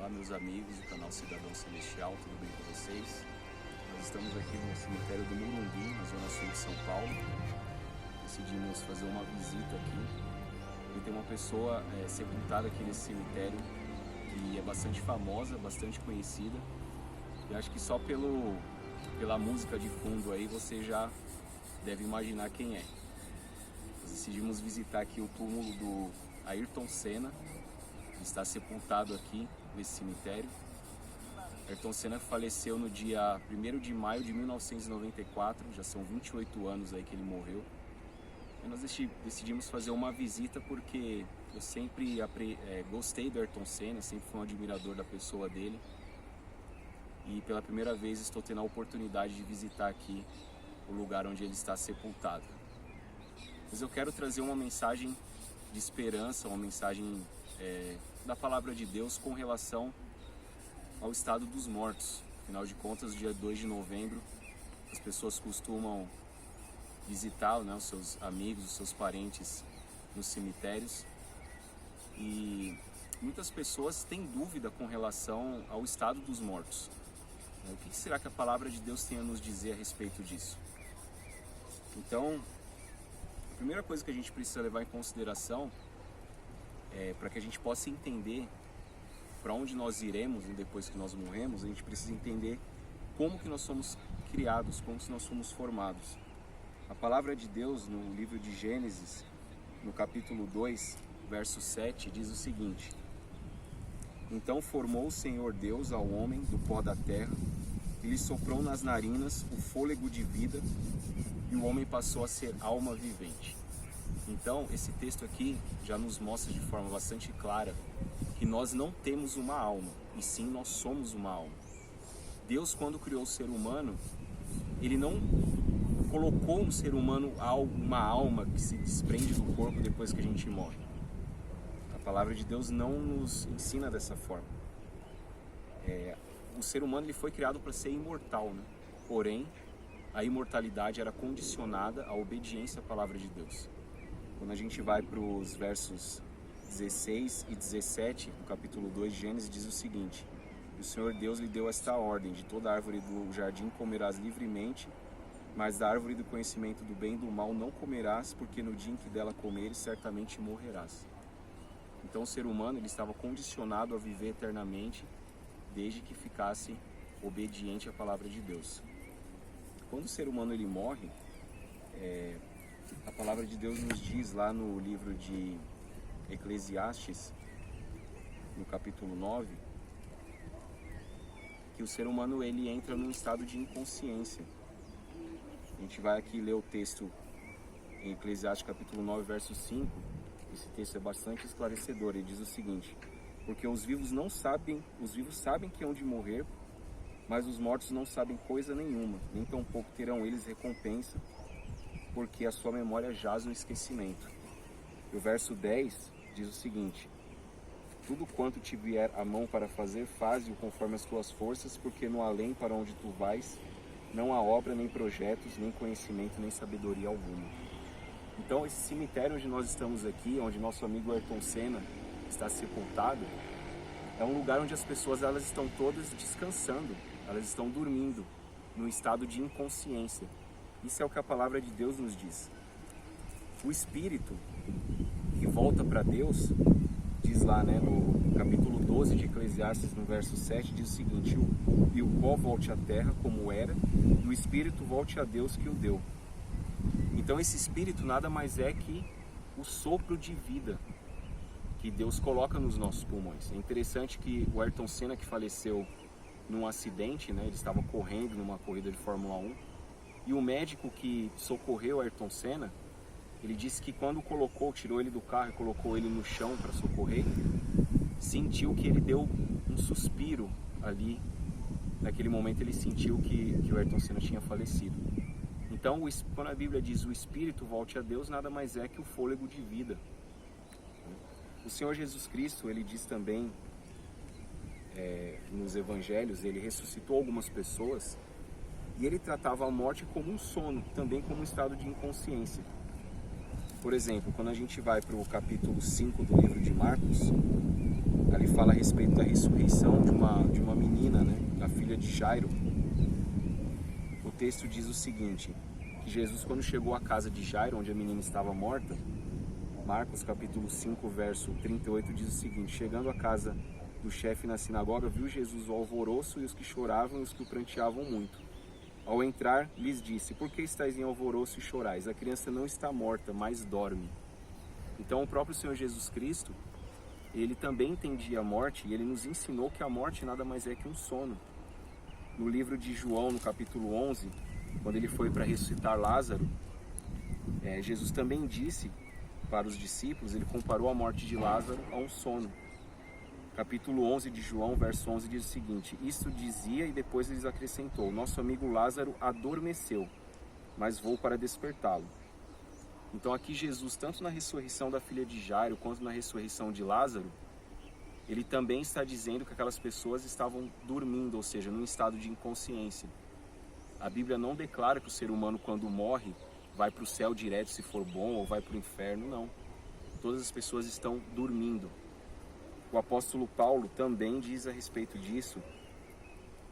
Olá, meus amigos do canal Cidadão Celestial, tudo bem com vocês? Nós estamos aqui no cemitério do Morumbi, na zona sul de São Paulo. Decidimos fazer uma visita aqui e tem uma pessoa sepultada aqui nesse cemitério que é bastante famosa, bastante conhecida. E acho que só pela música de fundo aí você já deve imaginar quem é. Nós decidimos visitar aqui o túmulo do Ayrton Senna. Ele está sepultado aqui nesse cemitério. Ayrton Senna faleceu no dia 1º de maio de 1994, já são 28 anos aí que ele morreu. E nós decidimos fazer uma visita porque eu sempre gostei do Ayrton Senna, sempre fui um admirador da pessoa dele. E pela primeira vez estou tendo a oportunidade de visitar aqui o lugar onde ele está sepultado. Mas eu quero trazer uma mensagem de esperança, uma mensagem da palavra de Deus com relação ao estado dos mortos. Afinal de contas, dia 2 de novembro, as pessoas costumam visitar, né, os seus amigos, os seus parentes nos cemitérios. E muitas pessoas têm dúvida com relação ao estado dos mortos. O que será que a palavra de Deus tem a nos dizer a respeito disso? Então, a primeira coisa que a gente precisa levar em consideração para que a gente possa entender para onde nós iremos depois que nós morremos, a gente precisa entender como que nós somos criados, como que nós somos formados. A palavra de Deus no livro de Gênesis, no capítulo 2, verso 7, diz o seguinte: Então formou o Senhor Deus ao homem do pó da terra, e lhe soprou nas narinas o fôlego de vida, e o homem passou a ser alma vivente. Então, esse texto aqui já nos mostra de forma bastante clara que nós não temos uma alma, e sim nós somos uma alma. Deus, quando criou o ser humano, Ele não colocou no ser humano uma alma que se desprende do corpo depois que a gente morre. A palavra de Deus não nos ensina dessa forma. O ser humano ele foi criado para ser imortal, né? Porém, a imortalidade era condicionada à obediência à palavra de Deus. Quando a gente vai para os versos 16 e 17 do capítulo 2 de Gênesis, diz o seguinte: O Senhor Deus lhe deu esta ordem: de toda árvore do jardim comerás livremente, mas da árvore do conhecimento do bem e do mal não comerás, porque no dia em que dela comeres, certamente morrerás. Então o ser humano ele estava condicionado a viver eternamente, desde que ficasse obediente à palavra de Deus. Quando o ser humano ele morre, a palavra de Deus nos diz lá no livro de Eclesiastes, no capítulo 9, que o ser humano ele entra num estado de inconsciência. A gente vai aqui ler o texto em Eclesiastes capítulo 9, verso 5. Esse texto é bastante esclarecedor. Ele diz o seguinte: Porque os vivos sabem que hão de morrer, mas os mortos não sabem coisa nenhuma, nem tampouco terão eles recompensa, porque a sua memória jaz no esquecimento. E o verso 10 diz o seguinte: Tudo quanto te vier a mão para fazer, faze-o conforme as tuas forças, porque no além para onde tu vais, não há obra, nem projetos, nem conhecimento, nem sabedoria alguma. Então esse cemitério onde nós estamos aqui, onde nosso amigo Ayrton Senna está sepultado, é um lugar onde as pessoas elas estão todas descansando, elas estão dormindo, num estado de inconsciência. Isso é o que a palavra de Deus nos diz. O espírito que volta para Deus, diz lá, né, no capítulo 12 de Eclesiastes, no verso 7, diz o seguinte: E o pó volte à terra como era, e o espírito volte a Deus que o deu. Então esse espírito nada mais é que o sopro de vida que Deus coloca nos nossos pulmões. É interessante que o Ayrton Senna, que faleceu num acidente, né, ele estava correndo numa corrida de Fórmula 1, e o médico que socorreu Ayrton Senna, ele disse que quando tirou ele do carro e colocou ele no chão para socorrer, sentiu que ele deu um suspiro ali. Naquele momento ele sentiu que o Ayrton Senna tinha falecido. Então, quando a Bíblia diz o Espírito volte a Deus, nada mais é que o fôlego de vida. O Senhor Jesus Cristo, ele diz também nos Evangelhos, ele ressuscitou algumas pessoas e ele tratava a morte como um sono, também como um estado de inconsciência. Por exemplo, quando a gente vai para o capítulo 5 do livro de Marcos, ali fala a respeito da ressurreição de uma menina, né, a filha de Jairo. O texto diz o seguinte, que Jesus, quando chegou à casa de Jairo, onde a menina estava morta, Marcos capítulo 5, verso 38, diz o seguinte: chegando à casa do chefe na sinagoga, viu Jesus o alvoroço e os que choravam e os que o pranteavam muito. Ao entrar, lhes disse: por que estáis em alvoroço e chorais? A criança não está morta, mas dorme. Então o próprio Senhor Jesus Cristo, ele também entendia a morte e ele nos ensinou que a morte nada mais é que um sono. No livro de João, no capítulo 11, quando ele foi para ressuscitar Lázaro, Jesus também disse para os discípulos, ele comparou a morte de Lázaro a um sono. Capítulo 11 de João, verso 11, diz o seguinte: isto dizia e depois lhes acrescentou: nosso amigo Lázaro adormeceu, mas vou para despertá-lo. Então aqui Jesus, tanto na ressurreição da filha de Jairo, quanto na ressurreição de Lázaro, ele também está dizendo que aquelas pessoas estavam dormindo, ou seja, num estado de inconsciência. A Bíblia não declara que o ser humano, quando morre, vai para o céu direto se for bom, ou vai para o inferno, não. Todas as pessoas estão dormindo. O apóstolo Paulo também diz a respeito disso,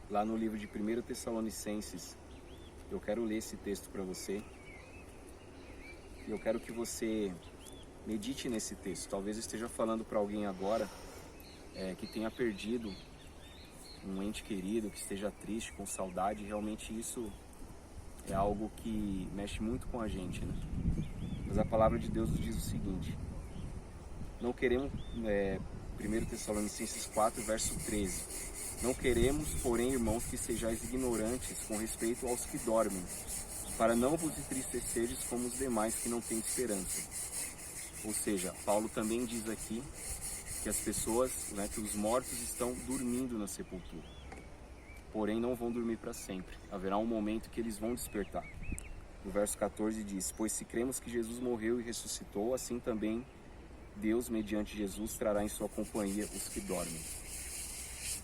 lá no livro de 1 Tessalonicenses. Eu quero ler esse texto para você. E eu quero que você medite nesse texto. Talvez eu esteja falando para alguém agora que tenha perdido um ente querido, que esteja triste, com saudade. Realmente isso é algo que mexe muito com a gente, né? Mas a palavra de Deus nos diz o seguinte: não queremos, 1 Tessalonicenses 4, verso 13, não queremos, porém, irmãos, que sejais ignorantes com respeito aos que dormem, para não vos entristecerdes como os demais que não têm esperança. Ou seja, Paulo também diz aqui que as pessoas, né, que os mortos estão dormindo na sepultura, porém não vão dormir para sempre. Haverá um momento que eles vão despertar. No verso 14 diz: pois se cremos que Jesus morreu e ressuscitou, assim também Deus, mediante Jesus, trará em sua companhia os que dormem.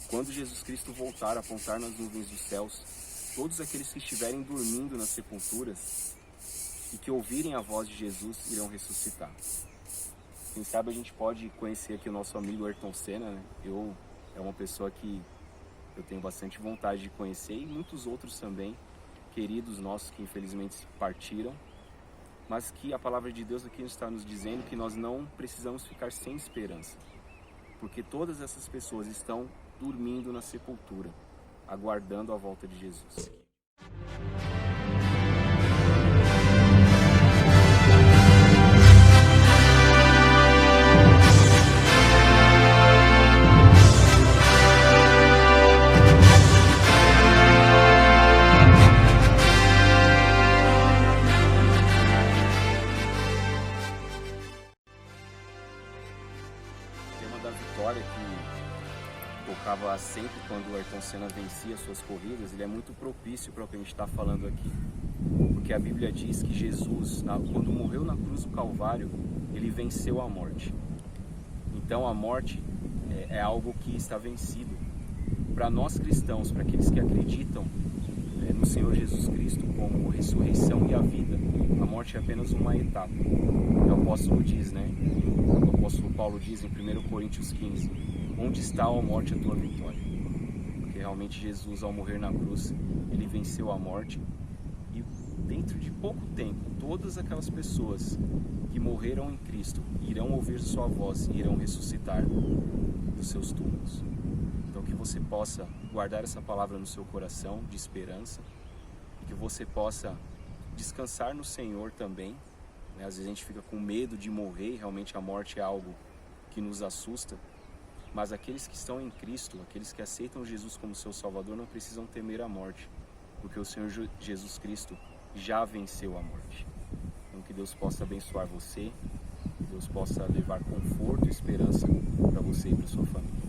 Quando Jesus Cristo voltar a apontar nas nuvens dos céus, todos aqueles que estiverem dormindo nas sepulturas e que ouvirem a voz de Jesus irão ressuscitar. Quem sabe a gente pode conhecer aqui o nosso amigo Ayrton Senna, né? É uma pessoa que eu tenho bastante vontade de conhecer, e muitos outros também, queridos nossos que infelizmente partiram, mas que a palavra de Deus aqui está nos dizendo que nós não precisamos ficar sem esperança, porque todas essas pessoas estão dormindo na sepultura, aguardando a volta de Jesus. Da vitória que tocava sempre quando o Ayrton Senna vencia suas corridas, ele é muito propício para o que a gente está falando aqui, porque a Bíblia diz que Jesus, quando morreu na cruz do Calvário, ele venceu a morte. Então a morte é algo que está vencido. Para nós cristãos, para aqueles que acreditam no Senhor Jesus Cristo como ressurreição e a vida, a morte é apenas uma etapa. O apóstolo diz, né? O apóstolo Paulo diz em 1 Coríntios 15, onde está, ó morte, a tua vitória? Porque realmente Jesus, ao morrer na cruz, ele venceu a morte, e dentro de pouco tempo, todas aquelas pessoas que morreram em Cristo irão ouvir sua voz e irão ressuscitar dos seus túmulos. Então que você possa guardar essa palavra no seu coração de esperança, e que você possa descansar no Senhor também. Às vezes a gente fica com medo de morrer, realmente a morte é algo que nos assusta, mas aqueles que estão em Cristo, aqueles que aceitam Jesus como seu Salvador, não precisam temer a morte, porque o Senhor Jesus Cristo já venceu a morte. Então que Deus possa abençoar você, que Deus possa levar conforto e esperança para você e para sua família.